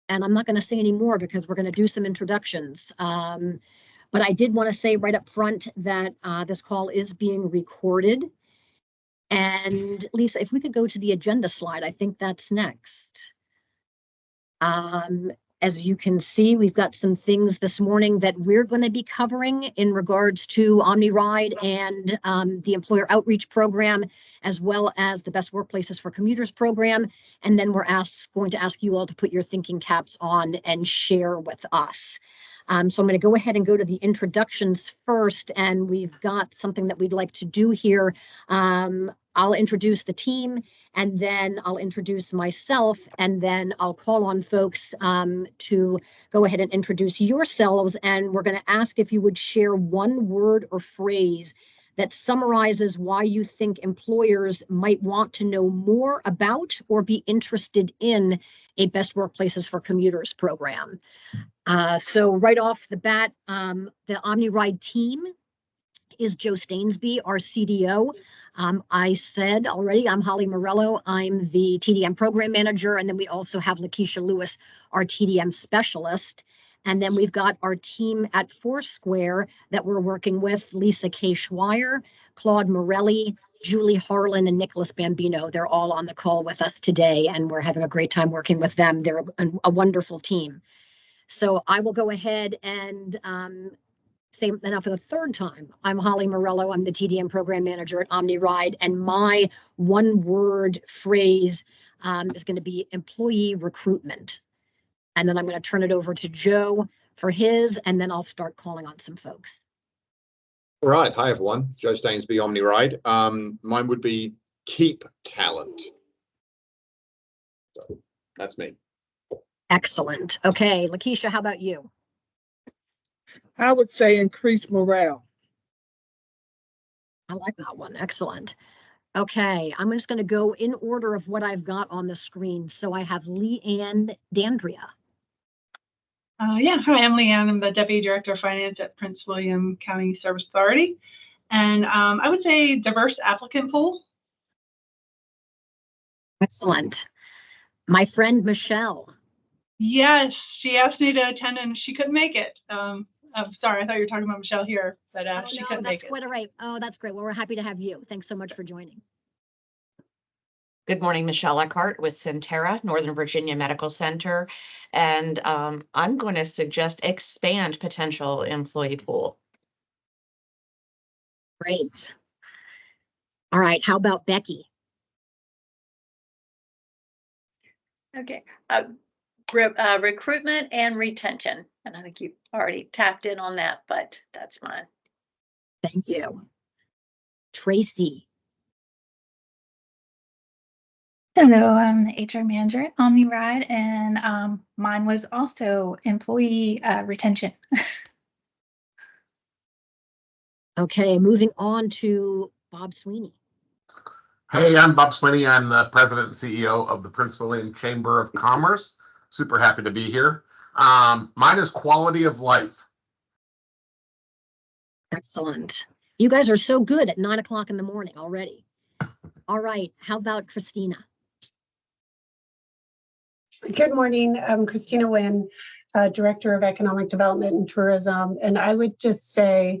And I'm not going to say any more because we're going to do some introductions. But I did want to say right up front that this call is being recorded. And Lisa, if we could go to the agenda slide, I think that's next. As you can see, we've got some things this morning that we're going to be covering in regards to OmniRide and the employer outreach program, as well as the Best Workplaces for Commuters program. And then we're going to ask you all to put your thinking caps on and share with us. So I'm going to go ahead and go to the introductions first, and we've got something that we'd like to do here. I'll introduce the team, and then I'll introduce myself, and then I'll call on folks to go ahead and introduce yourselves. And we're going to ask if you would share one word or phrase that summarizes why you think employers might want to know more about or be interested in a Best Workplaces for Commuters program. So right off the bat, the OmniRide team is Joe Stainsby, our CDO. I said already, I'm Holly Morello. I'm the TDM program manager. And then we also have Lakeisha Lewis, our TDM specialist. And then we've got our team at Foursquare that we're working with: Lisa K. Schweier, Claude Morelli, Julie Harlan, and Nicholas Bambino. They're all on the call with us today, and we're having a great time working with them. They're a wonderful team. So I will go ahead and say now for the third time, I'm Holly Morello. I'm the TDM program manager at OmniRide, and my one word phrase is going to be employee recruitment. And then I'm going to turn it over to Joe for his, and then I'll start calling on some folks. All right. Hi, everyone. Joe Stainsby, OmniRide. Mine would be keep talent. So that's me. Excellent. Okay, Lakeisha, how about you? I would say increase morale. I like that one. Excellent. Okay, I'm just going to go in order of what I've got on the screen. So I have Leanne Dandria. Yeah, hi, I'm Leanne. I'm the Deputy Director of Finance at Prince William County Service Authority. And I would say diverse applicant pool. Excellent. My friend Michelle. Yes, she asked me to attend and she couldn't make it. I'm sorry, I thought you were talking about Michelle here, but she couldn't make it. That's quite all right. Oh, that's great. Well, we're happy to have you. Thanks so much for joining. Good morning, Michelle Eckhart with Centera, Northern Virginia Medical Center. And I'm going to suggest expand potential employee pool. Great. All right, how about Becky? Okay, recruitment and retention. And I think you already tapped in on that, but that's mine. Thank you. Tracy. Hello, I'm the HR manager at OmniRide, and mine was also employee retention. Okay, moving on to Bob Sweeney. Hey, I'm Bob Sweeney. I'm the president and CEO of the Prince William Chamber of Commerce. Super happy to be here. Mine is quality of life. Excellent. You guys are so good at 9 o'clock in the morning already. All right, how about Christina? Good morning. I'm Christina Wynn, Director of Economic Development and Tourism. And I would just say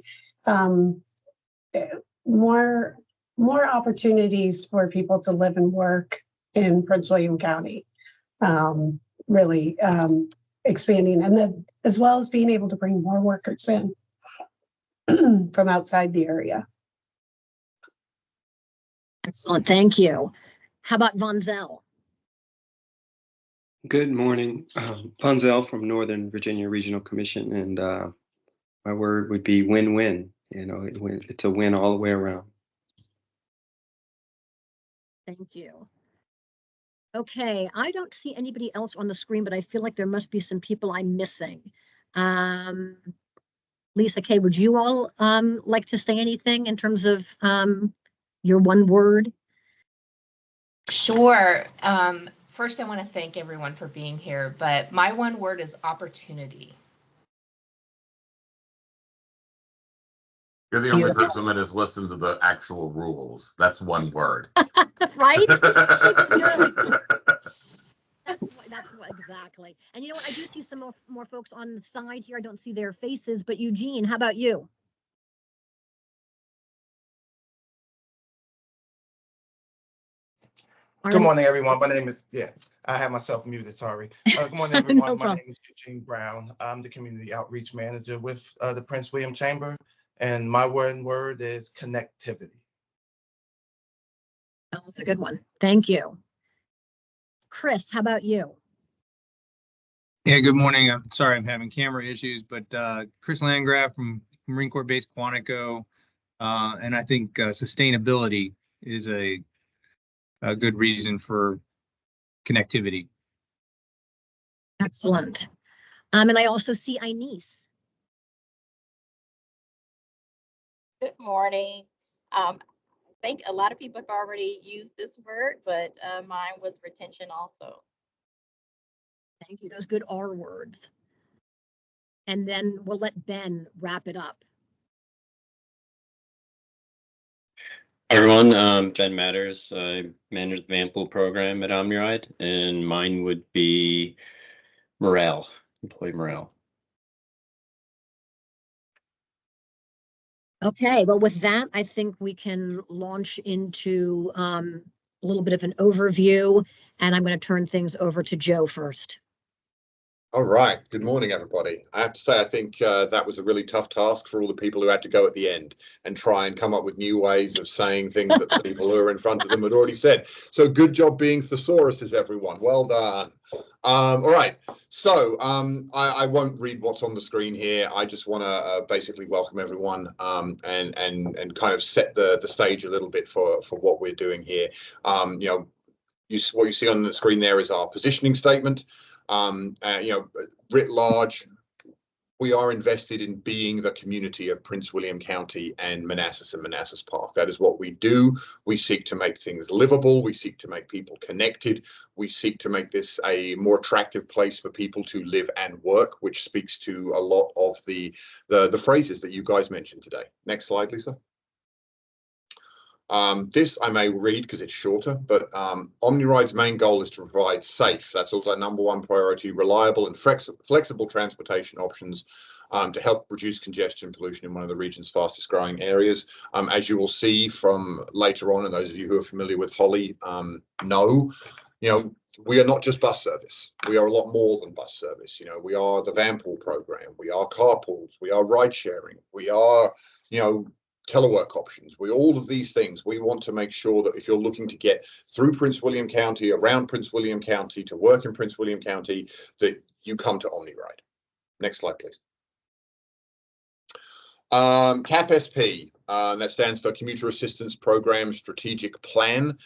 more opportunities for people to live and work in Prince William County, really expanding, and then as well as being able to bring more workers in from outside the area. Excellent, thank you. How about Von Zell? Good morning, Von Zell from Northern Virginia Regional Commission, and my word would be win-win. You know, it's a win all the way around. Thank you. Okay, I don't see anybody else on the screen, but I feel like there must be some people I'm missing. Lisa K., would you all like to say anything in terms of your one word? Sure. First, I want to thank everyone for being here, but my one word is opportunity. You're the only person that has listened to the actual rules. That's one word. Right? That's That's what, exactly. And you know what? I do see some more folks on the side here. I don't see their faces, but Eugene, how about you? Good morning, everyone. My name is, I have myself muted, sorry. Good morning, everyone. No My problem. name is Eugene Brown. I'm the Community Outreach Manager with the Prince William Chamber, and my one word is connectivity. Oh, that's a good one. Thank you. Chris, how about you? Yeah, good morning. I'm sorry I'm having camera issues, but Chris Landgraf from Marine Corps Base Quantico, and I think sustainability is a good reason for connectivity. Excellent. And I also see Inez. Good morning. I think a lot of people have already used this word, but mine was retention also. Thank you. Those good R words. And then we'll let Ben wrap it up. Hi everyone, Ben Matters. I manage the Vanpool program at OmniRide, and mine would be morale, employee morale. Okay, well, with that, I think we can launch into a little bit of an overview, and I'm going to turn things over to Joe first. All right. Good morning, everybody. I have to say, I think that was a really tough task for all the people who had to go at the end and try and come up with new ways of saying things that the people who are in front of them had already said. So good job being thesauruses, everyone. Well done. All right. So I won't read what's on the screen here. I just want to basically welcome everyone and kind of set the stage a little bit for what we're doing here. What you see on the screen there is our positioning statement. Writ large, we are invested in being the community of Prince William County and Manassas Park. That is what we do. We seek to make things livable. We seek to make people connected. We seek to make this a more attractive place for people to live and work, which speaks to a lot of the phrases that you guys mentioned today. Next slide, Lisa. This I may read because it's shorter, but OmniRide's main goal is to provide safe, that's also our number one priority, reliable and flexible transportation options to help reduce congestion and pollution in one of the region's fastest growing areas. As you will see from later on, and those of you who are familiar with Holly know, we are not just bus service. We are a lot more than bus service. We are the Vanpool program. We are carpools. We are ride sharing. We are, telework options. All of these things, we want to make sure that if you're looking to get through Prince William County, around Prince William County, to work in Prince William County, that you come to OmniRide. Next slide, please. CAP-SP, that stands for Commuter Assistance Program Strategic Plan.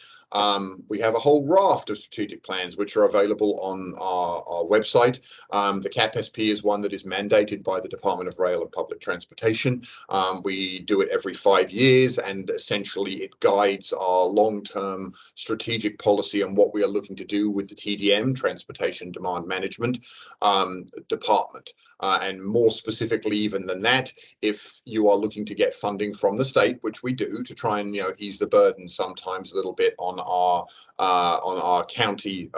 We have a whole raft of strategic plans which are available on our website. The CAP-SP is one that is mandated by the Department of Rail and Public Transportation. We do it every 5 years, and essentially it guides our long-term strategic policy and what we are looking to do with the TDM, Transportation Demand Management Department. And more specifically even than that, if you are looking to get funding from the state, which we do, to try and ease the burden sometimes a little bit on our county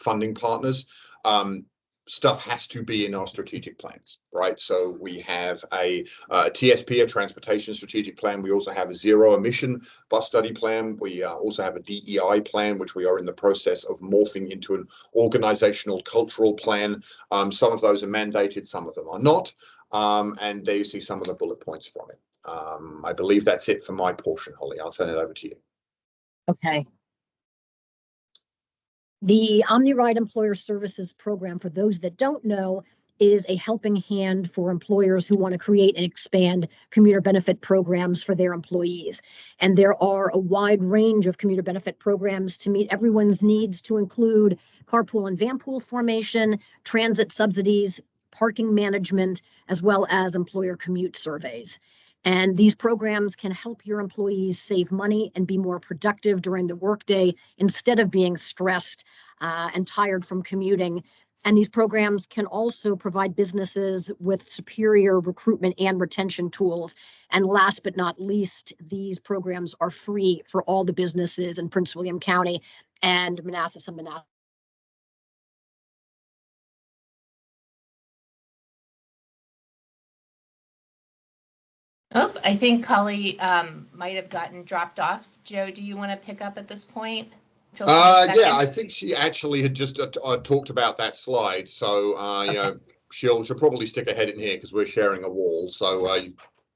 funding partners, stuff has to be in our strategic plans, right? So we have a TSP, a transportation strategic plan. We also have a zero emission bus study plan. We also have a DEI plan, which we are in the process of morphing into an organizational cultural plan. Some of those are mandated, some of them are not. And there you see some of the bullet points from it. I believe that's it for my portion, Holly. I'll turn it over to you. Okay. The OmniRide Employer Services Program, for those that don't know, is a helping hand for employers who want to create and expand commuter benefit programs for their employees. And there are a wide range of commuter benefit programs to meet everyone's needs, to include carpool and vanpool formation, transit subsidies, parking management, as well as employer commute surveys. And these programs can help your employees save money and be more productive during the workday instead of being stressed and tired from commuting. And these programs can also provide businesses with superior recruitment and retention tools. And last but not least, these programs are free for all the businesses in Prince William County and Manassas and Manassas Oh, I think Cully might have gotten dropped off. Joe, do you want to pick up at this point? Till she's back Yeah, in? I think she actually had just talked about that slide. So, you know, she'll probably stick her head in here because we're sharing a wall. So,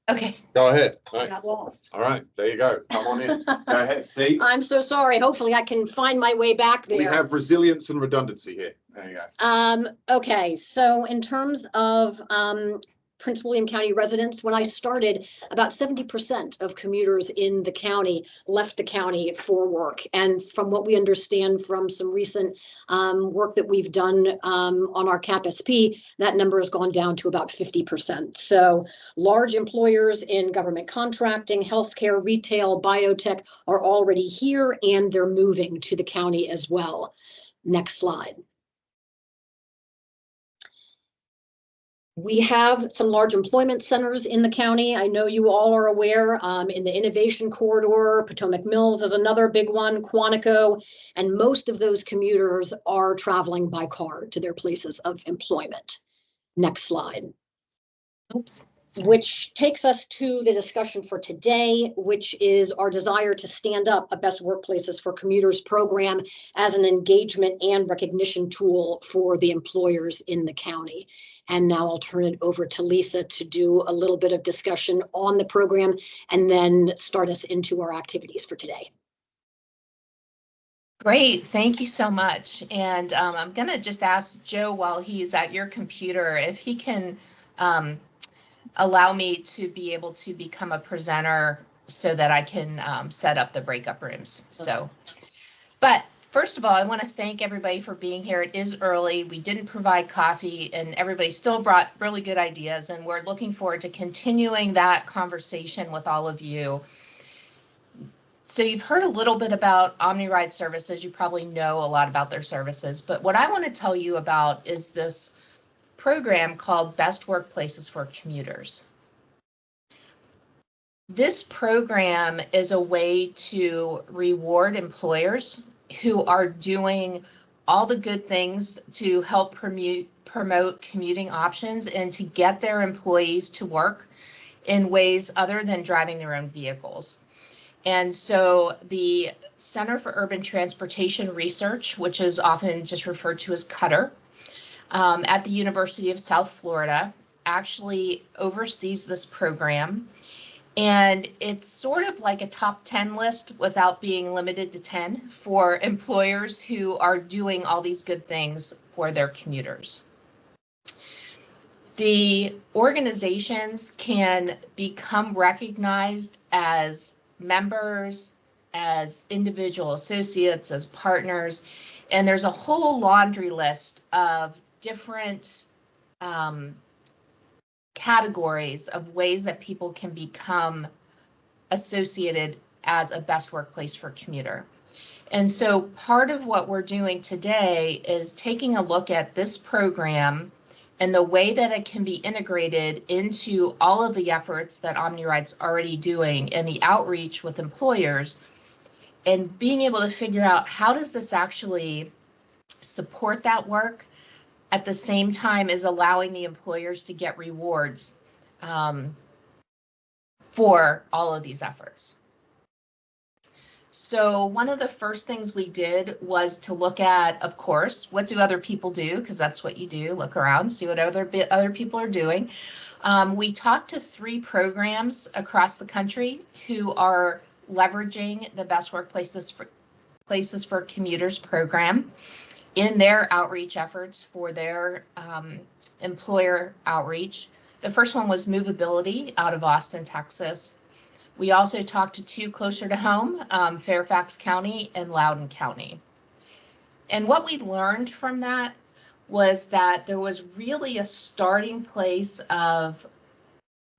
Okay. go ahead. I Right. got lost. All right, there you go. Come on in. Go ahead. See, I'm so sorry. Hopefully I can find my way back there. we have resilience and redundancy here. There you go. Okay, so in terms of Prince William County residents, when I started, about 70% of commuters in the county left the county for work. And from what we understand from some recent work that we've done on our CAP-SP, that number has gone down to about 50%. So large employers in government contracting, healthcare, retail, biotech are already here, and they're moving to the county as well. Next slide. We have some large employment centers in the county. I know you all are aware, in the Innovation Corridor, Potomac Mills is another big one, Quantico, and most of those commuters are traveling by car to their places of employment. Next slide. Oops. Which takes us to the discussion for today, which is our desire to stand up a Best Workplaces for Commuters program as an engagement and recognition tool for the employers in the county. And now I'll turn it over to Lisa to do a little bit of discussion on the program and then start us into our activities for today. Great, thank you so much. And I'm going to just ask Joe while he's at your computer if he can allow me to be able to become a presenter so that I can set up the breakup rooms. So, but first of all, I want to thank everybody for being here. It is early. We didn't provide coffee and everybody still brought really good ideas. And we're looking forward to continuing that conversation with all of you. So you've heard a little bit about OmniRide services. You probably know a lot about their services. But what I want to tell you about is this program called Best Workplaces for Commuters. This program is a way to reward employers who are doing all the good things to help promote commuting options and to get their employees to work in ways other than driving their own vehicles. And so the Center for Urban Transportation Research, which is often just referred to as Cutter, at the University of South Florida, actually oversees this program. And it's sort of like a top 10 list without being limited to 10 for employers who are doing all these good things for their commuters. The organizations can become recognized as members, as individual associates, as partners, and there's a whole laundry list of different categories of ways that people can become associated as a best workplace for commuter. And so part of what we're doing today is taking a look at this program and the way that it can be integrated into all of the efforts that OmniRide's already doing and the outreach with employers, and being able to figure out how does this actually support that work at the same time as allowing the employers to get rewards for all of these efforts. So one of the first things we did was to look at, of course, what do other people do? Because that's what you do, look around, see what other people are doing. We talked to 3 programs across the country who are leveraging the Best Workplaces for Commuters program in their outreach efforts for their employer outreach. The first one was Movability out of Austin, Texas. We also talked to 2 closer to home, Fairfax County and Loudoun County. And what we learned from that was that there was really a starting place of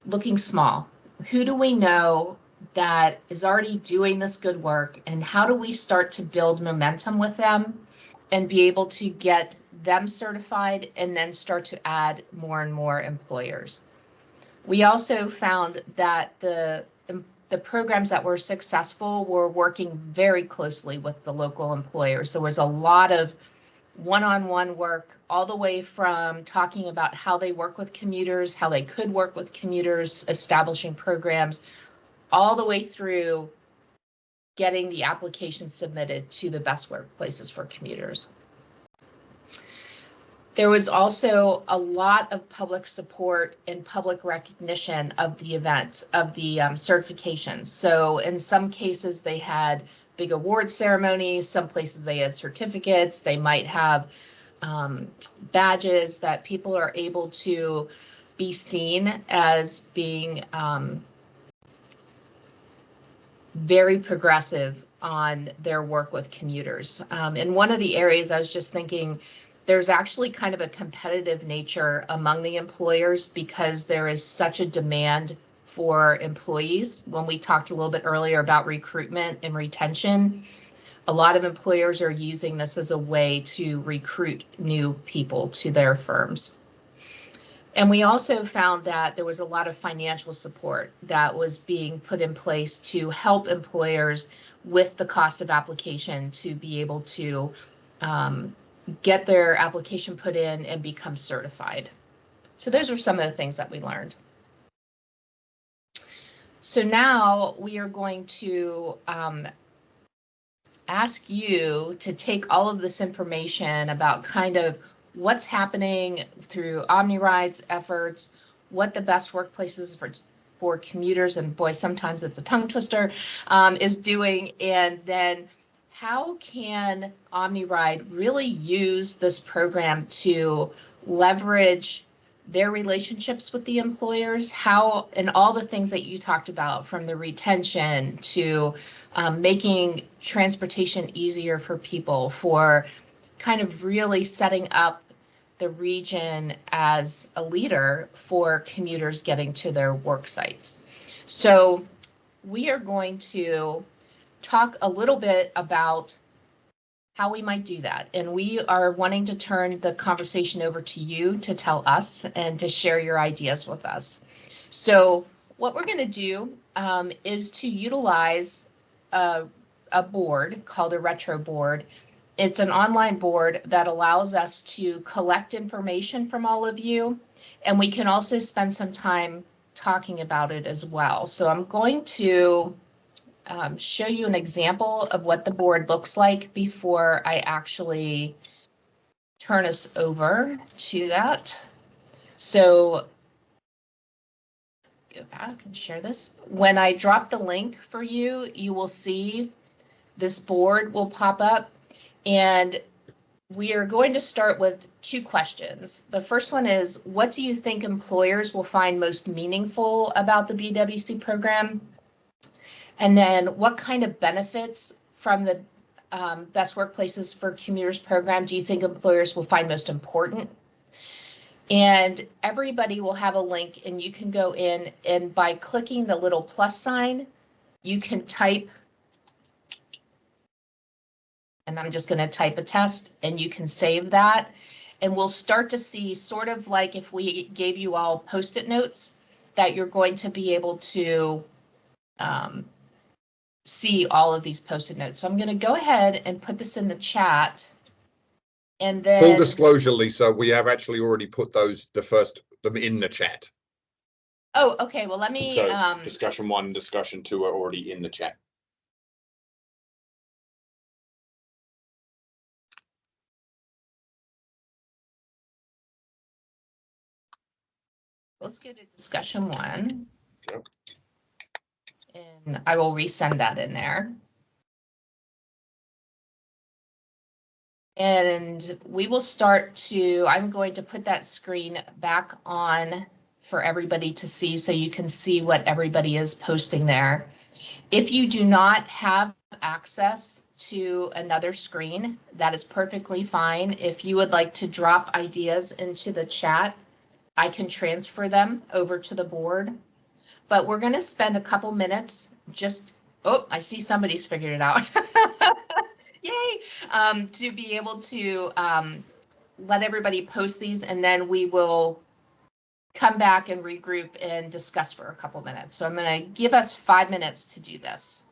looking small. Who do we know that is already doing this good work, and how do we start to build momentum with them and be able to get them certified and then start to add more and more employers? We also found that the programs that were successful were working very closely with the local employers. There was a lot of one-on-one work, all the way from talking about how they work with commuters, how they could work with commuters, establishing programs, all the way through getting the application submitted to the best workplaces for commuters. There was also a lot of public support and public recognition of the event, of the certifications. So in some cases, they had big award ceremonies. Some places they had certificates. They might have badges that people are able to be seen as being very progressive on their work with commuters. In one of the areas, I was just thinking, there's actually kind of a competitive nature among the employers because there is such a demand for employees. When we talked a little bit earlier about recruitment and retention, a lot of employers are using this as a way to recruit new people to their firms. And we also found that there was a lot of financial support that was being put in place to help employers with the cost of application to be able to get their application put in and become certified. So those are some of the things that we learned. So now we are going to ask you to take all of this information about kind of what's happening through OmniRide's efforts, what the best workplaces for commuters, and boy, sometimes it's a tongue twister, is doing, and then how can OmniRide really use this program to leverage their relationships with the employers, how, and all the things that you talked about, from the retention to making transportation easier for people, for kind of really setting up the region as a leader for commuters getting to their work sites. So we are going to talk a little bit about how we might do that. And we are wanting to turn the conversation over to you to tell us and to share your ideas with us. So what we're going to do is to utilize a board called a retro board. It's an online board that allows us to collect information from all of you, and we can also spend some time talking about it as well. So I'm going to show you an example of what the board looks like before I actually turn us over to that. So go back and share this. When I drop the link for you, you will see this board will pop up, and we are going to start with 2 questions. The first one is, what do you think employers will find most meaningful about the BWC program? And then what kind of benefits from the Best Workplaces for Commuters program do you think employers will find most important? And everybody will have a link, and you can go in, and by clicking the little plus sign, you can type, and I'm just going to type a test, and you can save that. And we'll start to see, sort of like if we gave you all Post-it notes, that you're going to be able to see all of these Post-it notes. So I'm going to go ahead and put this in the chat. And then, full disclosure, Lisa, we have actually already put them in the chat. Oh, okay. Well, let me. So discussion 1, discussion 2 are already in the chat. Let's get to discussion 1. Yep. And I will resend that in there. And we will start to, I'm going to put that screen back on for everybody to see, so you can see what everybody is posting there. If you do not have access to another screen, that is perfectly fine. If you would like to drop ideas into the chat, I can transfer them over to the board. But we're going to spend a couple minutes just, oh, I see somebody's figured it out. Yay! To be able to let everybody post these, and then we will come back and regroup and discuss for a couple minutes. So I'm going to give us 5 minutes to do this.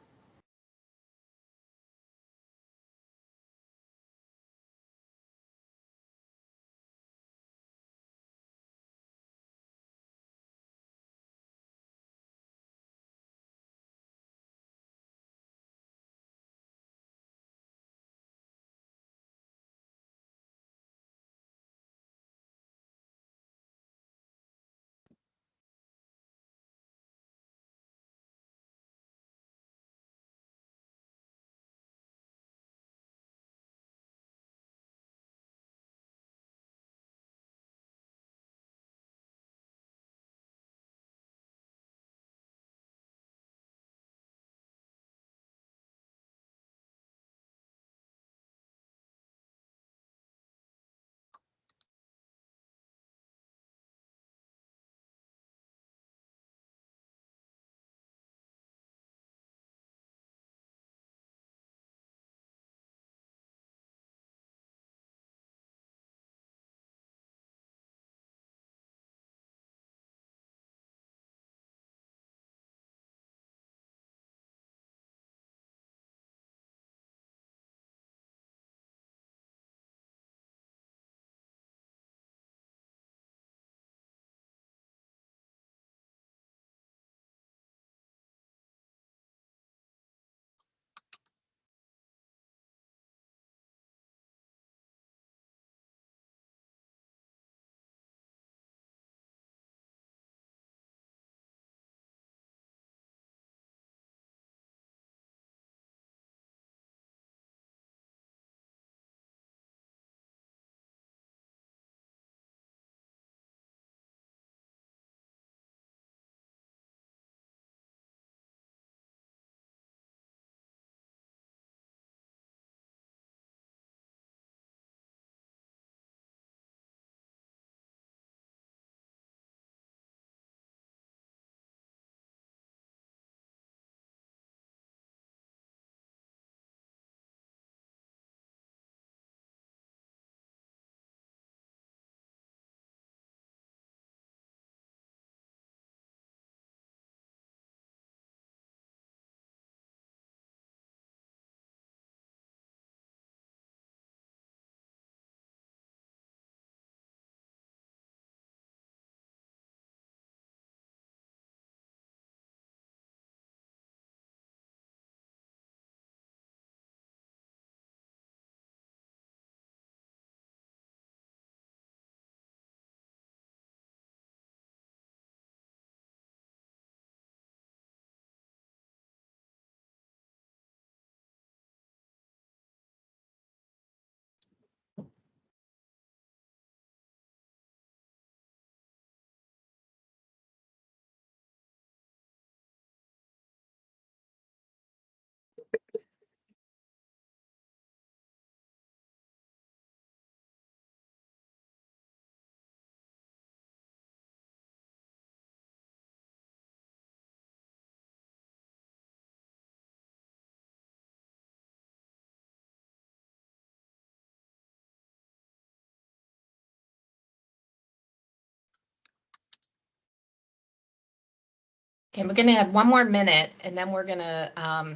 Okay, we're gonna have one more minute and then we're gonna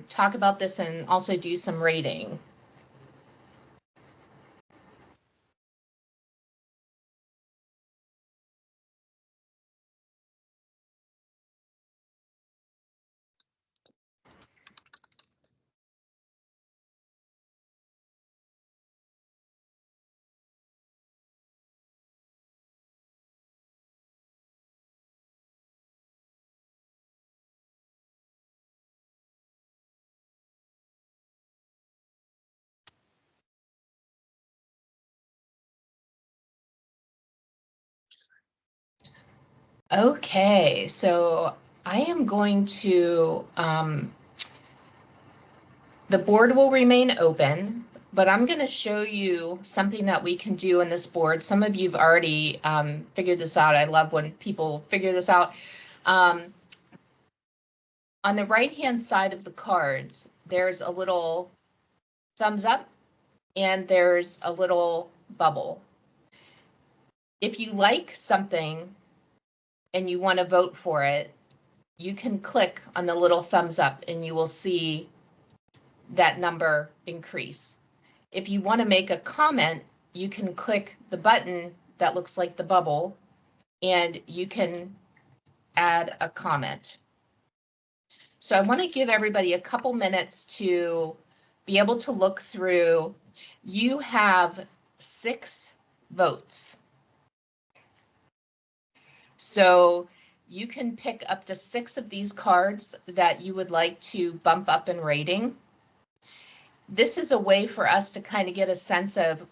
talk about this and also do some rating. Okay, so I am going to, the board will remain open, but I'm going to show you something that we can do on this board. Some of you've already figured this out. I love when people figure this out. On the right-hand side of the cards, there's a little thumbs up and there's a little bubble. If you like something and you want to vote for it, you can click on the little thumbs up and you will see that number increase. If you want to make a comment, you can click the button that looks like the bubble and you can add a comment. So I want to give everybody a couple minutes to be able to look through. You have 6 votes. So you can pick up to 6 of these cards that you would like to bump up in rating. This is a way for us to kind of get a sense of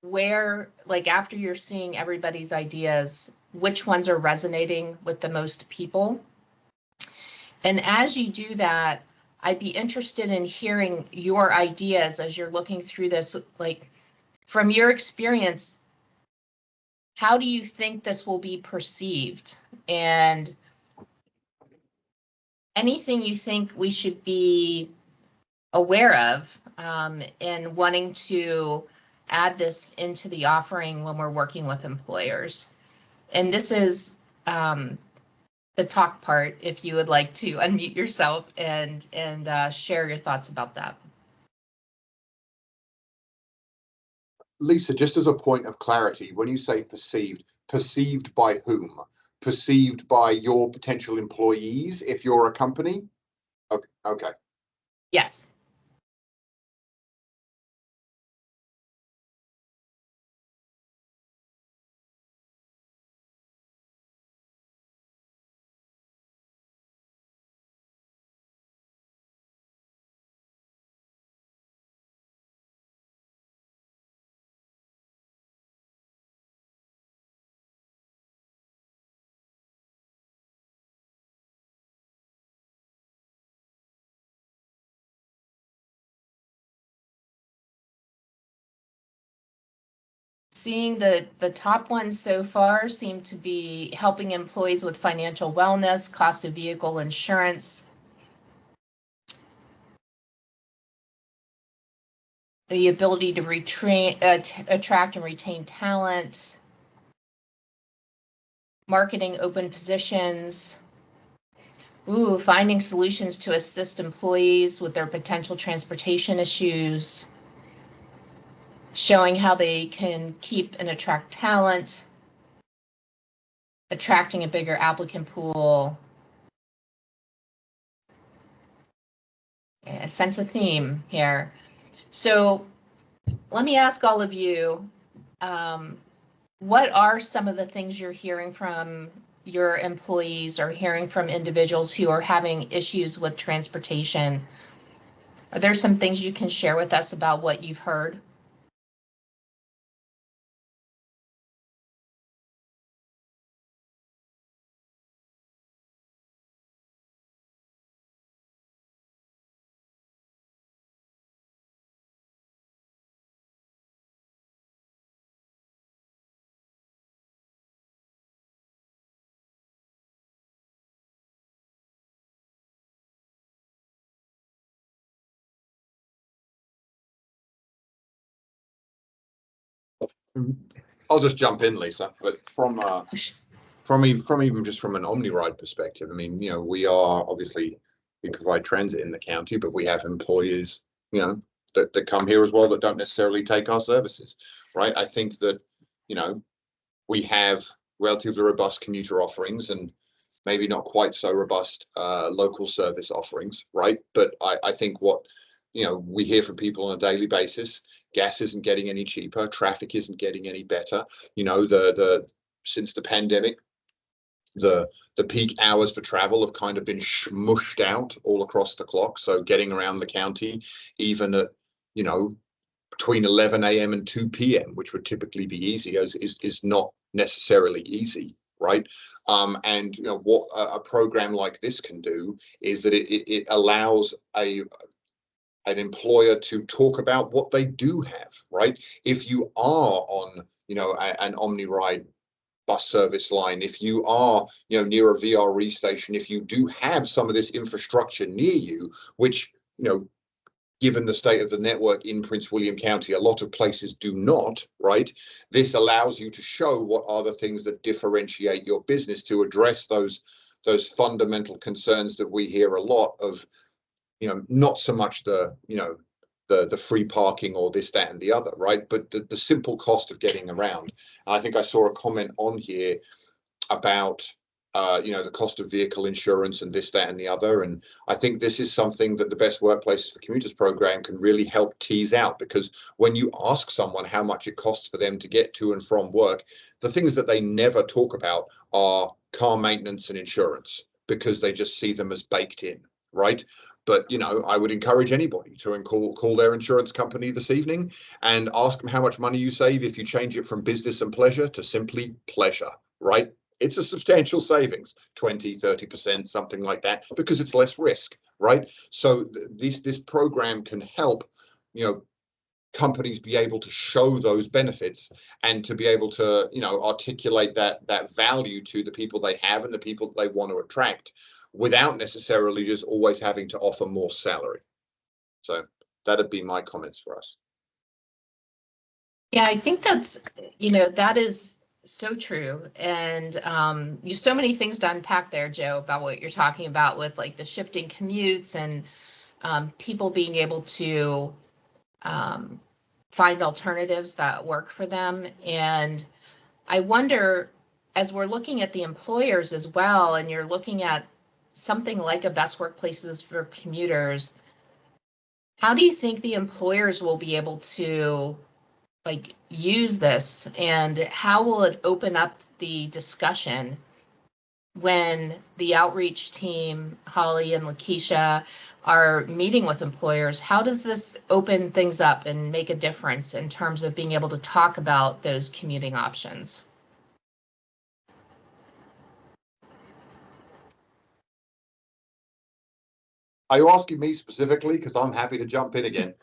where, like after you're seeing everybody's ideas, which ones are resonating with the most people. And as you do that, I'd be interested in hearing your ideas as you're looking through this, like from your experience, how do you think this will be perceived? And anything you think we should be aware of and wanting to add this into the offering when we're working with employers. And this is the talk part, if you would like to unmute yourself and share your thoughts about that. Lisa, just as a point of clarity, when you say perceived, perceived by whom? Perceived by your potential employees if you're a company? Okay. Okay. Yes. Seeing the top ones so far seem to be helping employees with financial wellness, cost of vehicle insurance, the ability to attract and retain talent, marketing open positions, finding solutions to assist employees with their potential transportation issues, showing how they can keep and attract talent, attracting a bigger applicant pool. A sense of theme here. So let me ask all of you, what are some of the things you're hearing from your employees or hearing from individuals who are having issues with transportation? Are there some things you can share with us about what you've heard? I'll just jump in, Lisa, but from from even just from an OmniRide perspective, I mean, you know, we provide transit in the county, but we have employees, you know, that come here as well that don't necessarily take our services, right? I think that, you know, we have relatively robust commuter offerings and maybe not quite so robust local service offerings, right? But I think what, you know, we hear from people on a daily basis, gas isn't getting any cheaper, traffic isn't getting any better. You know, since the pandemic, the peak hours for travel have kind of been smushed out all across the clock. So getting around the county, even at, you know, between 11 a.m. and 2 p.m., which would typically be easy, is not necessarily easy, right? And you know what a program like this can do is that it allows an employer to talk about what they do have, right? If you are on, you know, an OmniRide bus service line, if you are, you know, near a VRE station, if you do have some of this infrastructure near you, which, you know, given the state of the network in Prince William County, a lot of places do not, right? This allows you to show what are the things that differentiate your business to address those fundamental concerns that we hear a lot of, you know, not so much the, you know, the free parking or this, that, and the other, right? But the simple cost of getting around. And I think I saw a comment on here about you know, the cost of vehicle insurance and this, that, and the other. And I think this is something that the Best Workplaces for Commuters program can really help tease out, because when you ask someone how much it costs for them to get to and from work, the things that they never talk about are car maintenance and insurance, because they just see them as baked in, right? But, you know, I would encourage anybody to call their insurance company this evening and ask them how much money you save if you change it from business and pleasure to simply pleasure, right? It's a substantial savings, 20, 30%, something like that, because it's less risk, right? So this program can help, you know, companies be able to show those benefits and to be able to, you know, articulate that value to the people they have and the people that they want to attract, without necessarily just always having to offer more salary. So that'd be my comments for us. Yeah, I think that's, you know, that is so true. And you so many things to unpack there, Joe, about what you're talking about with like the shifting commutes and people being able to find alternatives that work for them. And I wonder, as we're looking at the employers as well, and you're looking at something like a Best Workplaces for Commuters, how do you think the employers will be able to like use this, and how will it open up the discussion when the outreach team, Holly and Lakeisha, are meeting with employers? How does this open things up and make a difference in terms of being able to talk about those commuting options? Are you asking me specifically? Because I'm happy to jump in again.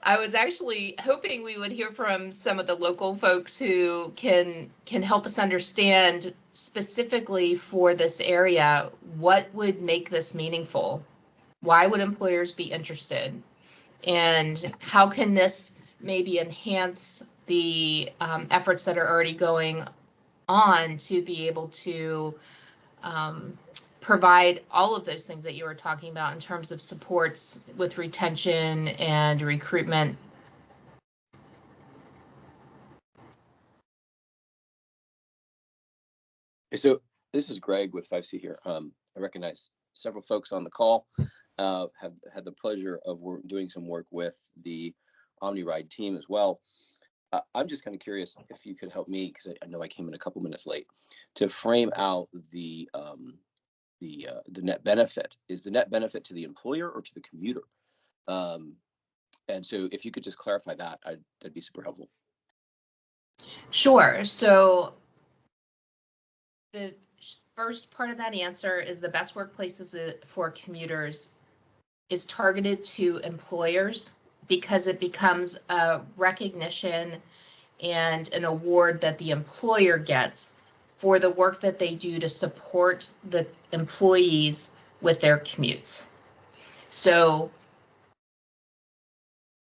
I was actually hoping we would hear from some of the local folks who can help us understand specifically for this area, what would make this meaningful? Why would employers be interested? And how can this maybe enhance the efforts that are already going on to be able to provide all of those things that you were talking about in terms of supports with retention and recruitment? So this is Greg with 5C here. I recognize several folks on the call, have had the pleasure of doing some work with the OmniRide team as well. I'm just kind of curious if you could help me, because I know I came in a couple minutes late, to frame out the net benefit. Is the net benefit to the employer or to the commuter? And so if you could just clarify that, that'd be super helpful. Sure. So the first part of that answer is the Best Workplaces for Commuters is targeted to employers, because it becomes a recognition and an award that the employer gets for the work that they do to support the employees with their commutes. So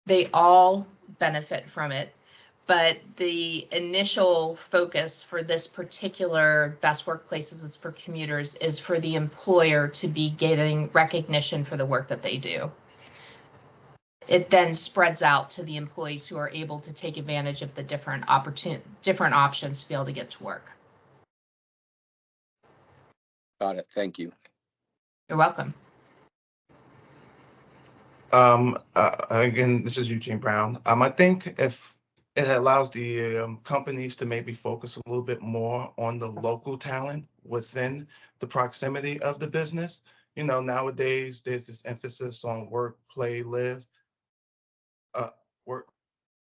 they all benefit from it. but the initial focus for this particular best workplaces is for commuters is for the employer to be getting recognition for the work that they do. It then spreads out to the employees who are able to take advantage of the different options to be able to get to work. Got it. Thank you. You're welcome. Again, this is Eugene Brown. I think if it allows the companies to maybe focus a little bit more on the local talent within the proximity of the business. You know, nowadays there's this emphasis on work, play, live. Work,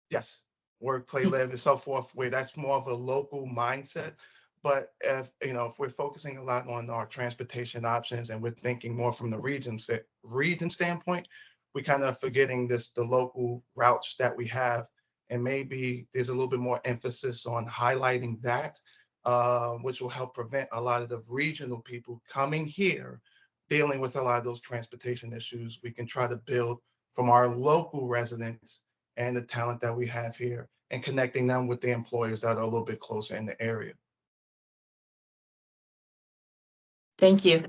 yes, work, play, live, and so forth, where that's more of a local mindset. But if if we're focusing a lot on our transportation options and we're thinking more from the region standpoint, we kind of forgetting the local routes that we have, and maybe there's a little bit more emphasis on highlighting that, which will help prevent a lot of the regional people coming here, dealing with a lot of those transportation issues. We can try to build from our local residents and the talent that we have here, and connecting them with the employers that are a little bit closer in the area. Thank you.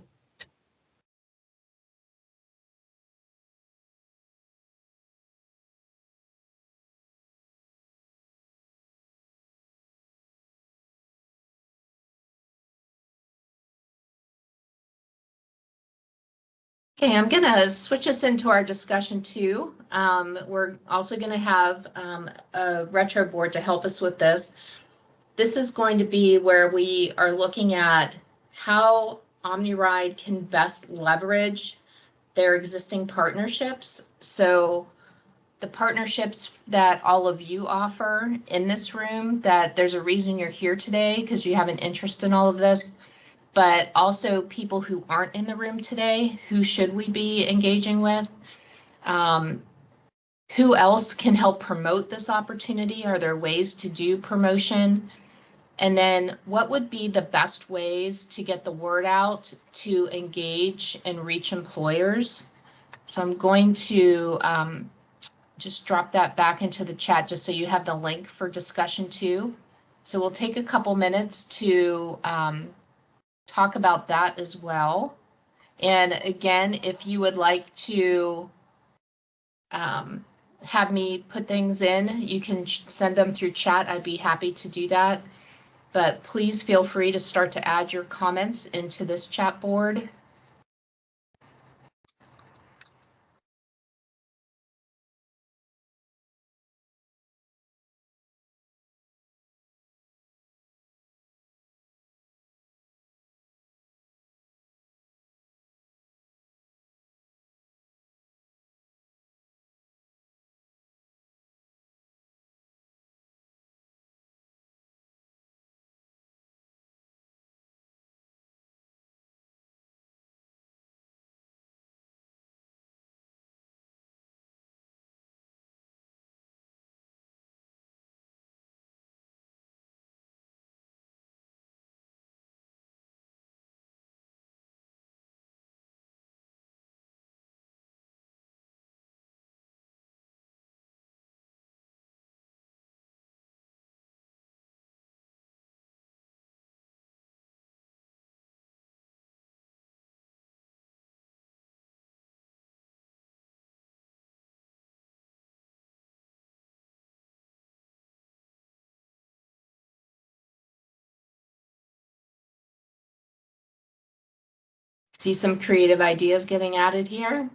Okay, I'm going to switch us into our discussion too. We're also going to have a retro board to help us with this. This is going to be where we are looking at how OmniRide can best leverage their existing partnerships. So the partnerships that all of you offer in this room, that there's a reason you're here today because you have an interest in all of this, but also people who aren't in the room today, who should we be engaging with? Who else can help promote this opportunity? Are there ways to do promotion? And then what would be the best ways to get the word out to engage and reach employers? So I'm going to just drop that back into the chat just so you have the link for discussion too. So we'll take a couple minutes to talk about that as well. And again, if you would like to have me put things in, you can send them through chat. I'd be happy to do that. But please feel free to start to add your comments into this chat board. See some creative ideas getting added here.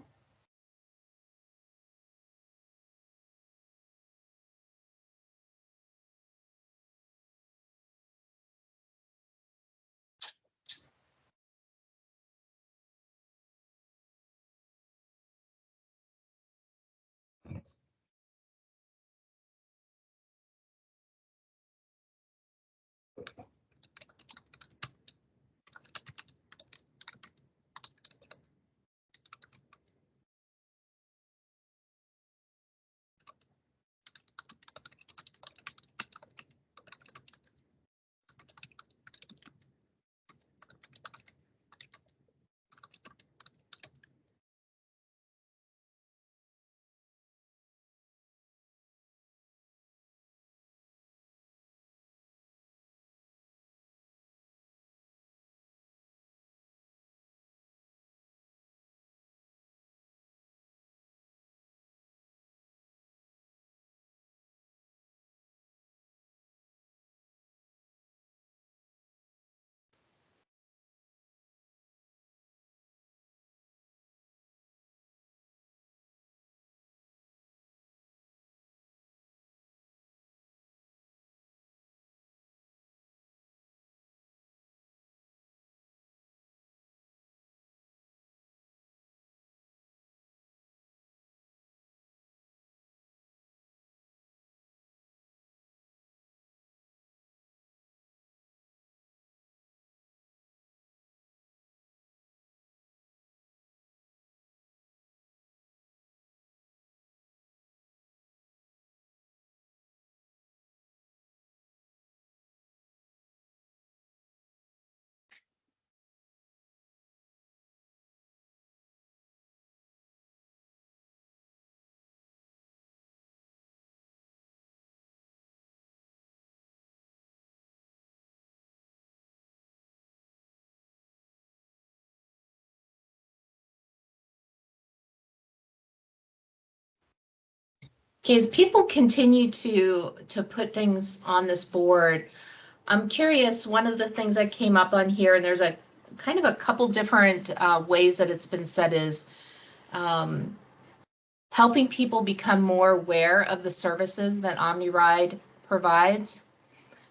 Okay, as people continue to put things on this board, I'm curious, one of the things that came up on here, and there's a kind of a couple different ways that it's been said, is helping people become more aware of the services that OmniRide provides.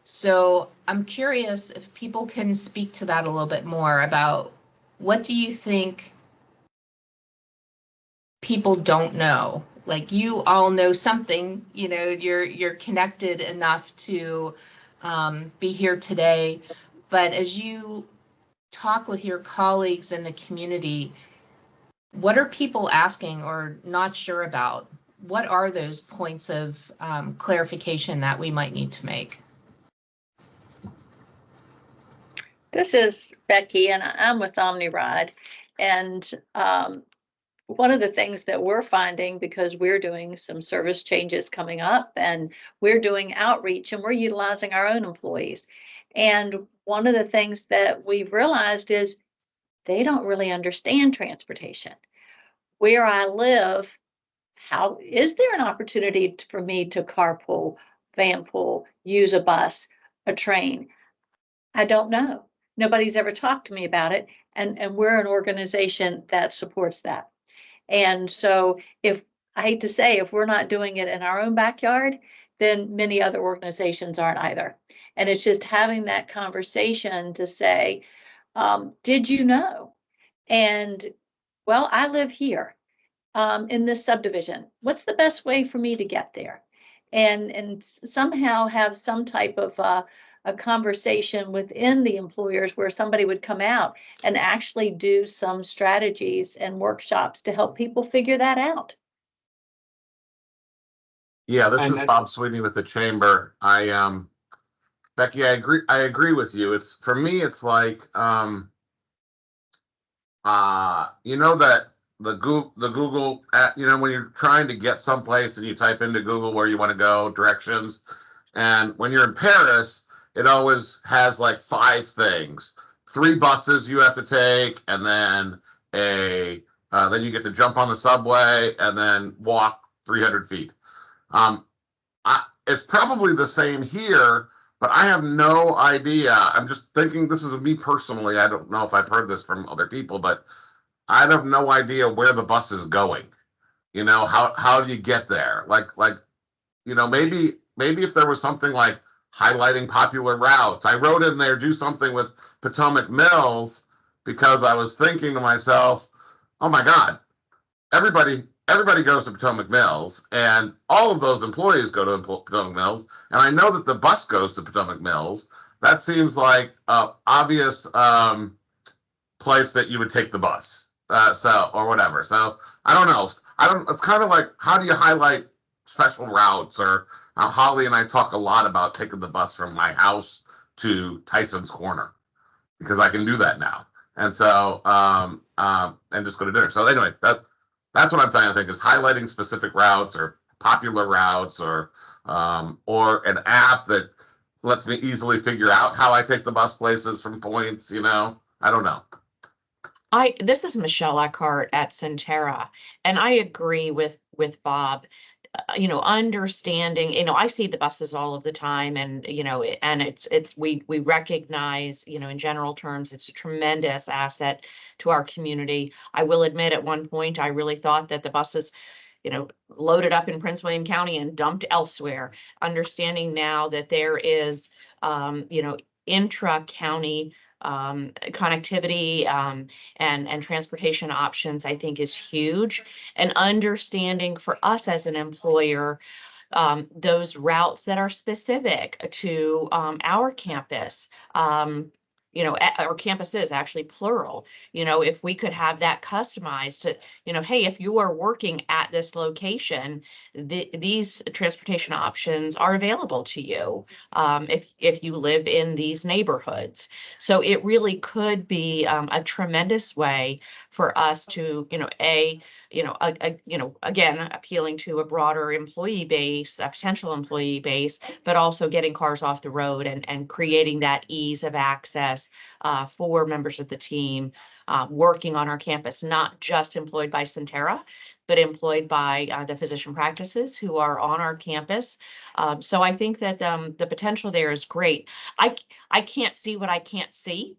So I'm curious if people can speak to that a little bit more about what do you think people don't know? Like, you all know something, you know, you're connected enough to be here today. But as you talk with your colleagues in the community, what are people asking or not sure about? What are those points of clarification that we might need to make? This is Becky, and I'm with OmniRide. And one of the things that we're finding, because we're doing some service changes coming up and we're doing outreach and we're utilizing our own employees. And one of the things that we've realized is they don't really understand transportation. Where I live, how is there an opportunity for me to carpool, vanpool, use a bus, a train? I don't know. Nobody's ever talked to me about it. And we're an organization that supports that. And so if I hate to say, if we're not doing it in our own backyard, then many other organizations aren't either. And it's just having that conversation to say, did you know? And well, I live here in this subdivision. What's the best way for me to get there? And somehow have some type of a conversation within the employers where somebody would come out and actually do some strategies and workshops to help people figure that out. Yeah, this is Bob Sweeney with the Chamber. Becky, I agree with you. It's, for me, it's like you know, that the Google you know, when you're trying to get someplace and you type into Google where you want to go, directions, and when you're in Paris, it always has like 5 things, 3 buses you have to take, and then then you get to jump on the subway and then walk 300 feet. It's probably the same here, but I have no idea. I'm just thinking, this is me personally. I don't know if I've heard this from other people, but I have no idea where the bus is going. You know, how do you get there? Like, you know, maybe if there was something like highlighting popular routes. I wrote in there, do something with Potomac Mills, because I was thinking to myself, oh my God, everybody goes to Potomac Mills, and all of those employees go to Potomac Mills, and I know that the bus goes to Potomac Mills. That seems like an obvious place that you would take the bus, or whatever. So I don't know. It's kind of like, how do you highlight special routes? Or Holly and I talk a lot about taking the bus from my house to Tyson's Corner, because I can do that now. And so, and just go to dinner. So anyway, that's what I'm trying to think, is highlighting specific routes or popular routes, or an app that lets me easily figure out how I take the bus places from points, you know. I don't know. This is Michelle Eckhart at Centera, and I agree with Bob. You know, understanding, you know, I see the buses all of the time, and, you know, and we recognize, you know, in general terms, it's a tremendous asset to our community. I will admit, at one point, I really thought that the buses, you know, loaded up in Prince William County and dumped elsewhere. Understanding now that there is, you know, intra-county connectivity and transportation options, I think, is huge. And understanding for us as an employer, those routes that are specific to our campus. You know, our campus is actually plural. You know, if we could have that customized to, you know, hey, if you are working at this location, these transportation options are available to you if you live in these neighborhoods. So it really could be a tremendous way for us to, you know, you know, again, appealing to a broader employee base, a potential employee base, but also getting cars off the road and creating that ease of access for members of the team working on our campus, not just employed by Centera, but employed by the physician practices who are on our campus. So I think that the potential there is great. I can't see what I can't see.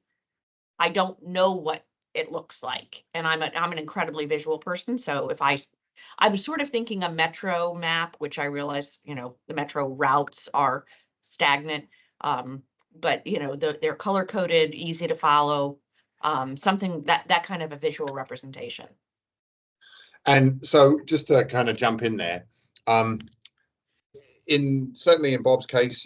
I don't know what it looks like, and I'm an incredibly visual person. So if I was sort of thinking a metro map, which I realize, the metro routes are stagnant. But they're color coded, easy to follow, something that kind of a visual representation. And so just to kind of jump in there, certainly in Bob's case,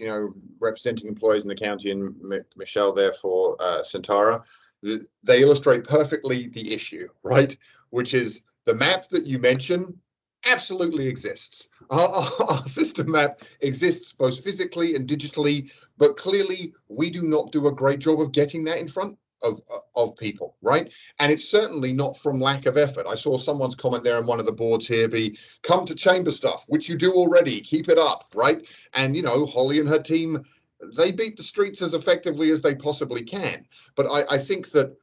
representing employees in the county, and Michelle there for Centara, they illustrate perfectly the issue, right? Which is the map that you mentioned absolutely exists. Our system map exists both physically and digitally, but clearly we do not do a great job of getting that in front of people, right? And it's certainly not from lack of effort. I saw someone's comment there on one of the boards here be, come to chamber stuff, which you do already, keep it up, right? And, Holly and her team, they beat the streets as effectively as they possibly can. But I think that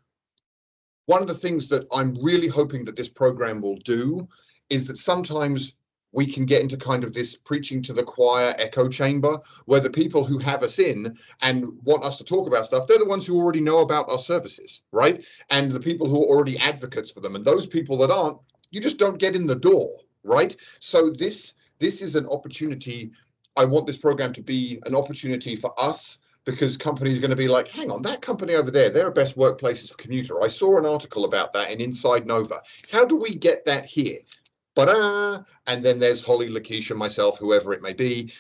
one of the things that I'm really hoping that this program will do is that sometimes we can get into kind of this preaching to the choir echo chamber, where the people who have us in and want us to talk about stuff, they're the ones who already know about our services, right? And the people who are already advocates for them. And those people that aren't, you just don't get in the door, right? So this is an opportunity. I want this program to be an opportunity for us, because companies are going to be like, hang on, that company over there, they're best workplaces for commuter. I saw an article about that in Inside Nova. How do we get that here? And then there's Holly, Lakeisha, myself, whoever it may be,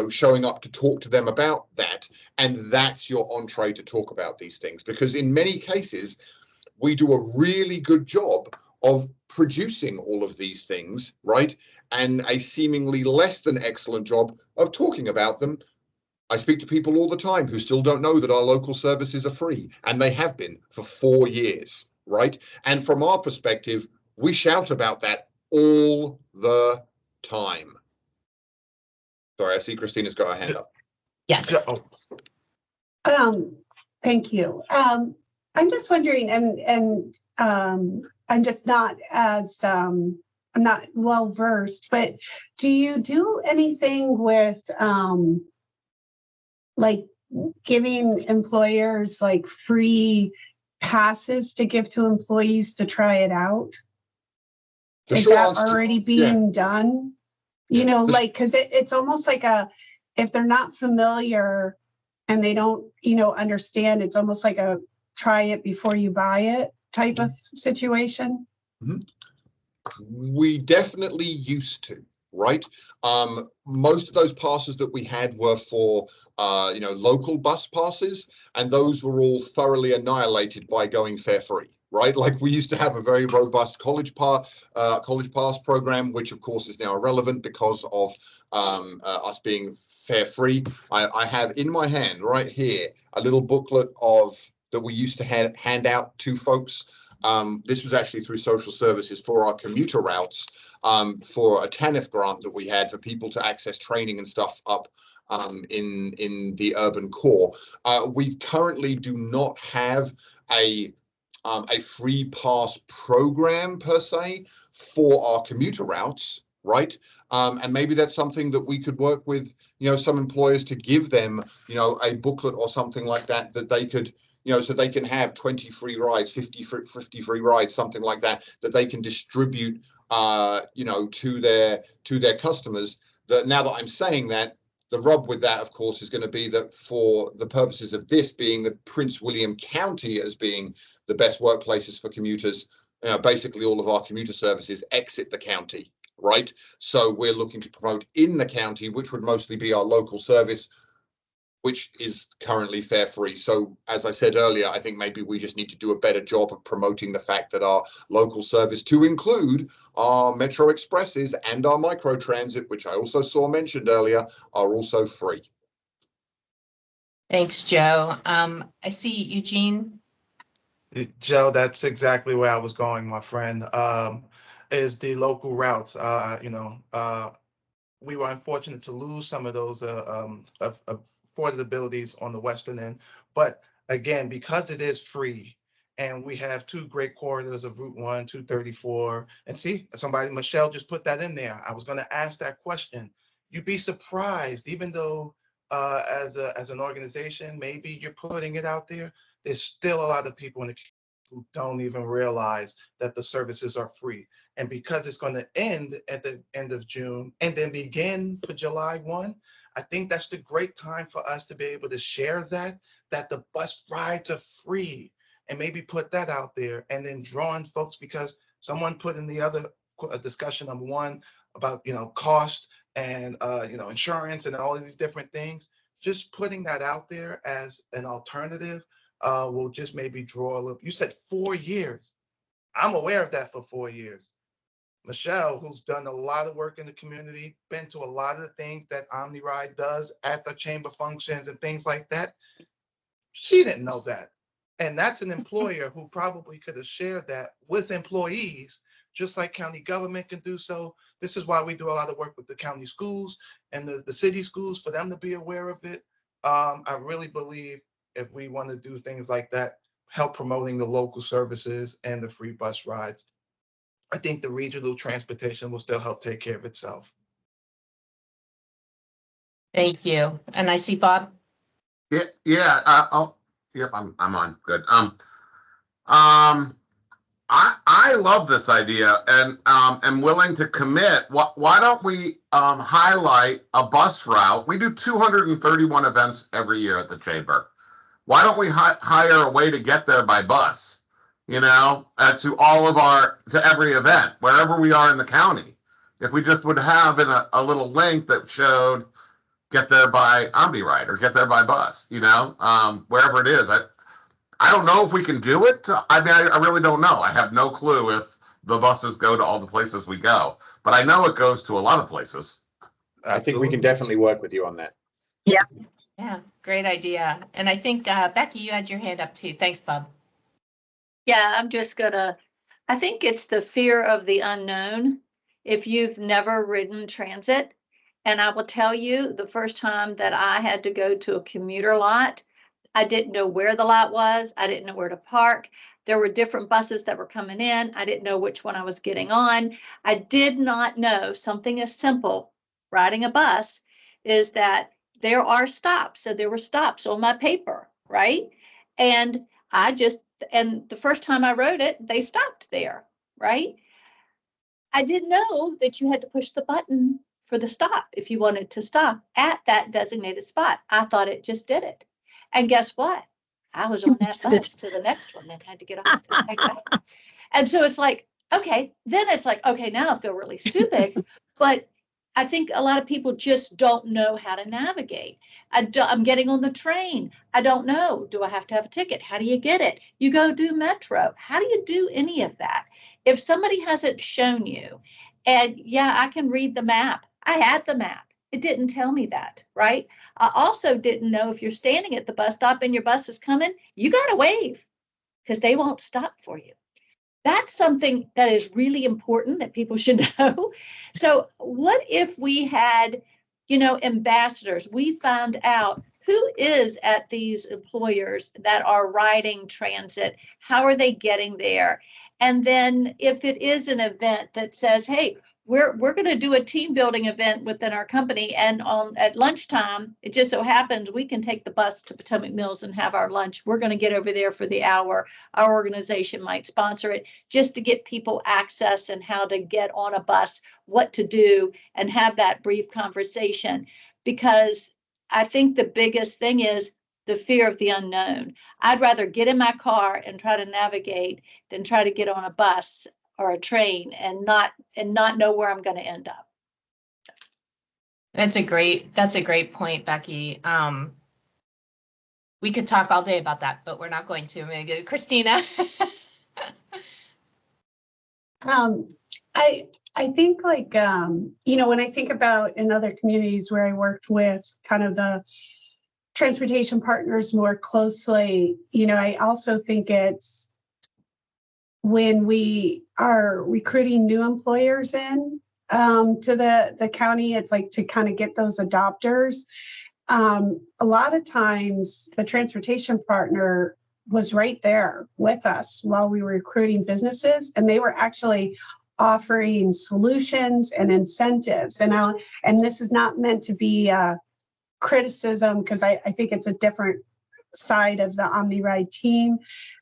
showing up to talk to them about that. And that's your entree to talk about these things, because in many cases, we do a really good job of producing all of these things, right? And a seemingly less than excellent job of talking about them. I speak to people all the time who still don't know that our local services are free, and they have been for 4 years, right? And from our perspective, we shout about that all the time. Sorry, I see Christina's got her hand up. Yes. Thank you. I'm just wondering, and I'm just not as I'm not well versed, but do you do anything with like giving employers like free passes to give to employees to try it out? Is that already being done? Like, because it's almost like if they're not familiar and they don't, understand, it's almost like a try it before you buy it type of situation. We definitely used to, right? Most of those passes that we had were for, local bus passes, and those were all thoroughly annihilated by going fare free. Right, like we used to have a very robust college pass program, which of course is now irrelevant because of us being fare free. I have in my hand right here a little booklet that we used to hand out to folks. This was actually through social services for our commuter routes, for a TANF grant that we had for people to access training and stuff up in the urban core. We currently do not have a free pass program per se for our commuter routes, right? And maybe that's something that we could work with, some employers to give them, a booklet or something like that they could, so they can have 20 free rides, 50 free rides, something like that they can distribute, to their customers. That now that I'm saying that, the rub with that, of course, is going to be that for the purposes of this being the Prince William County as being the best workplaces for commuters, basically all of our commuter services exit the county, right? So we're looking to promote in the county, which would mostly be our local service, which is currently fare free. So as I said earlier, I think maybe we just need to do a better job of promoting the fact that our local service, to include our Metro Expresses and our micro transit, which I also saw mentioned earlier, are also free. Thanks, Joe. I see Eugene. Joe, that's exactly where I was going, my friend. Is the local routes. We were unfortunate to lose some of those affordabilities on the western end, but again, because it is free, And we have two great corridors of Route 1, 234. And see, Michelle just put that in there. I was going to ask that question. You'd be surprised, even though as an organization, maybe you're putting it out there, there's still a lot of people in the community who don't even realize that the services are free. And because it's going to end at the end of June and then begin for July 1, I think that's the great time for us to be able to share that the bus rides are free, and maybe put that out there, and then drawing folks, because someone put in the other discussion number one about, cost and, insurance and all of these different things. Just putting that out there as an alternative will just maybe draw a little. You said 4 years. I'm aware of that for 4 years. Michelle, who's done a lot of work in the community, been to a lot of the things that OmniRide does at the chamber functions and things like that, she didn't know that. And that's an employer who probably could have shared that with employees, just like county government can do so. This is why we do a lot of work with the county schools and the city schools, for them to be aware of it. I really believe if we want to do things like that, help promoting the local services and the free bus rides, I think the regional transportation will still help take care of itself. Thank you. And I see Bob. Yeah. Yep. I'm on. Good. I love this idea, and am willing to commit. Why don't we highlight a bus route? We do 231 events every year at the chamber. Why don't we hire a way to get there by bus? To every event, wherever we are in the county. If we just would have a little link that showed get there by OmniRide or get there by bus, wherever it is. I don't know if we can do it. I mean, I really don't know. I have no clue if the buses go to all the places we go, but I know it goes to a lot of places. I think we can definitely work with you on that. Yeah. Yeah, great idea. And I think, Becky, you had your hand up too. Thanks, Bob. Yeah, I think it's the fear of the unknown. If you've never ridden transit, and I will tell you, the first time that I had to go to a commuter lot, I didn't know where the lot was. I didn't know where to park. There were different buses that were coming in. I didn't know which one I was getting on. I did not know something as simple, riding a bus, is that there are stops. So there were stops on my paper, right? And the first time I rode it, they stopped there, right? I didn't know that you had to push the button for the stop if you wanted to stop at that designated spot. I thought it just did it. And guess what? I was on that bus to the next one and had to get off. And so it's like, okay, then it's like, okay, now I feel really stupid. But I think a lot of people just don't know how to navigate. I'm getting on the train. I don't know. Do I have to have a ticket? How do you get it? You go do Metro. How do you do any of that? If somebody hasn't shown you, and yeah, I can read the map. I had the map. It didn't tell me that, right? I also didn't know if you're standing at the bus stop and your bus is coming, you got to wave because they won't stop for you. That's something that is really important that people should know. So what if we had, ambassadors? We found out who is at these employers that are riding transit. How are they getting there? And then if it is an event that says, hey, we're going to do a team building event within our company, and at lunchtime, it just so happens we can take the bus to Potomac Mills and have our lunch. We're going to get over there for the hour. Our organization might sponsor it just to get people access and how to get on a bus, what to do, and have that brief conversation. Because I think the biggest thing is the fear of the unknown. I'd rather get in my car and try to navigate than try to get on a bus or a train and not know where I'm going to end up. That's a great point, Becky. We could talk all day about that, but we're not going to. I'm going to go to Christina. I think when I think about in other communities where I worked with kind of the transportation partners more closely, I also think it's when we are recruiting new employers in to the county, it's like to kind of get those adopters. A lot of times the transportation partner was right there with us while we were recruiting businesses, and they were actually offering solutions and incentives. And this is not meant to be criticism, because I think it's a different side of the OmniRide team.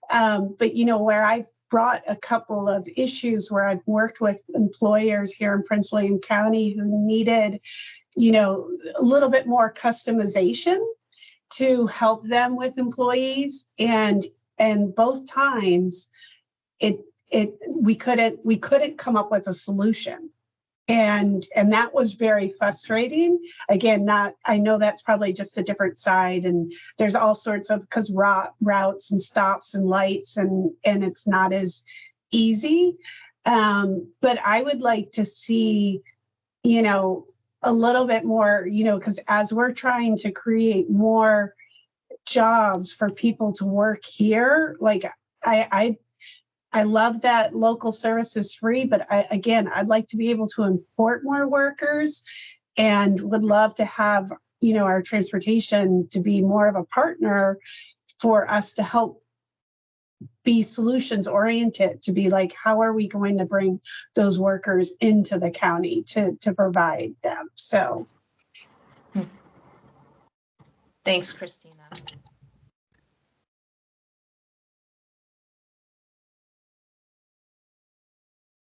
But where I've brought a couple of issues where I've worked with employers here in Prince William County who needed, a little bit more customization to help them with employees, and both times we couldn't come up with a solution. And that was very frustrating. Again, I know that's probably just a different side, and there's all sorts of, because routes and stops and lights, and it's not as easy. But I would like to see, a little bit more, because as we're trying to create more jobs for people to work here, like I love that local service is free, but I'd like to be able to import more workers, and would love to have, our transportation to be more of a partner for us to help be solutions oriented, to be like, how are we going to bring those workers into the county to provide them? So. Thanks, Christina.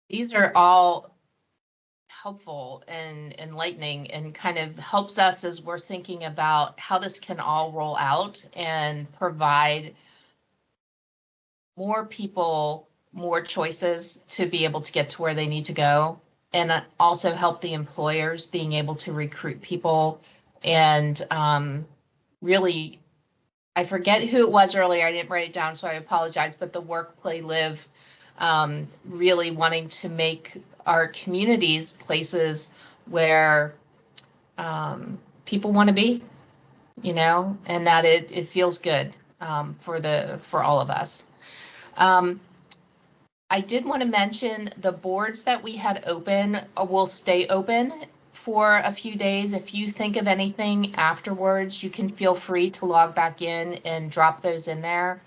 These are all helpful and enlightening, and kind of helps us as we're thinking about how this can all roll out and provide more people more choices to be able to get to where they need to go, and also help the employers being able to recruit people. And really, I forget who it was earlier, I didn't write it down, so I apologize, but the work, play, live, really wanting to make our communities places where people want to be, and that it feels good for all of us. I did want to mention the boards that we had open will stay open for a few days. If you think of anything afterwards, you can feel free to log back in and drop those in there.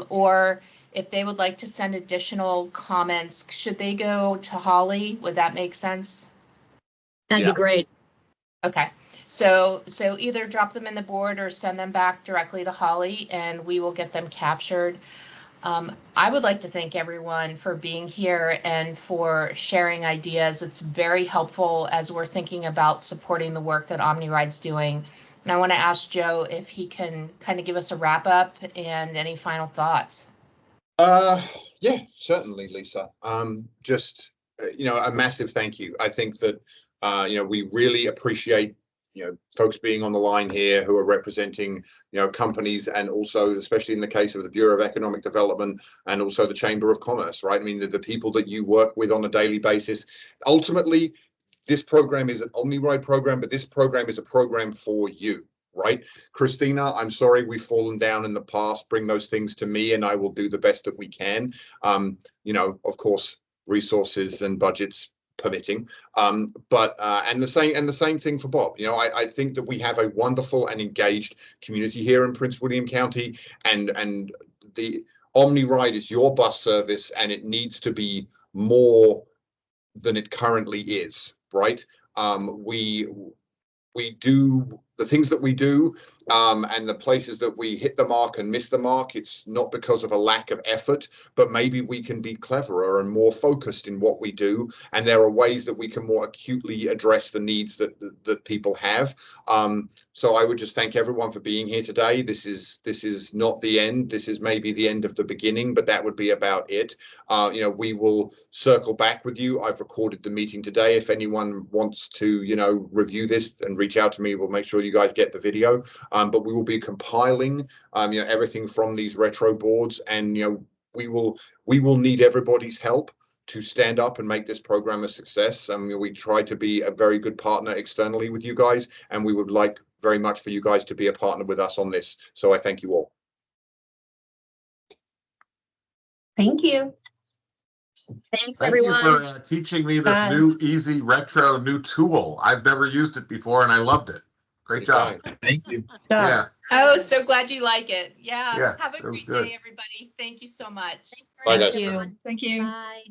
Or if they would like to send additional comments, should they go to Holly? Would that make sense? That'd be great. Okay. So either drop them in the board or send them back directly to Holly, and we will get them captured. I would like to thank everyone for being here and for sharing ideas. It's very helpful as we're thinking about supporting the work that OmniRide's doing. And I want to ask Joe if he can kind of give us a wrap up and any final thoughts. Yeah, certainly, Lisa. Just, a massive thank you. I think that, we really appreciate folks being on the line here who are representing, companies, and also, especially in the case of the Bureau of Economic Development and also the Chamber of Commerce, right? I mean, the people that you work with on a daily basis. Ultimately, this program is an OmniRide program, but this program is a program for you, right? Christina, I'm sorry we've fallen down in the past. Bring those things to me and I will do the best that we can. Of course, resources and budgets permitting, but the same thing for Bob. I think that we have a wonderful and engaged community here in Prince William County, and the OmniRide is your bus service, and it needs to be more than it currently is, right? We do the things that we do, and the places that we hit the mark and miss the mark. It's not because of a lack of effort, but maybe we can be cleverer and more focused in what we do. And there are ways that we can more acutely address the needs that people have. So I would just thank everyone for being here today. This is not the end. This is maybe the end of the beginning, but that would be about it. We will circle back with you. I've recorded the meeting today. If anyone wants to, review this and reach out to me, we'll make sure you guys get the video. But we will be compiling, everything from these retro boards, and we will need everybody's help to stand up and make this program a success. We try to be a very good partner externally with you guys, and we would like very much for you guys to be a partner with us on this. So I thank you all. Thank you. Thanks, Thank everyone. you for teaching me this new easy retro new tool. I've never used it before and I loved it. Great job. Thank you. Yeah. Oh, so glad you like it. Yeah. Yeah, Have a it was great good. day, everybody. Thank you so much. Thanks very Bye, much, guys. everyone. Thank you. Bye.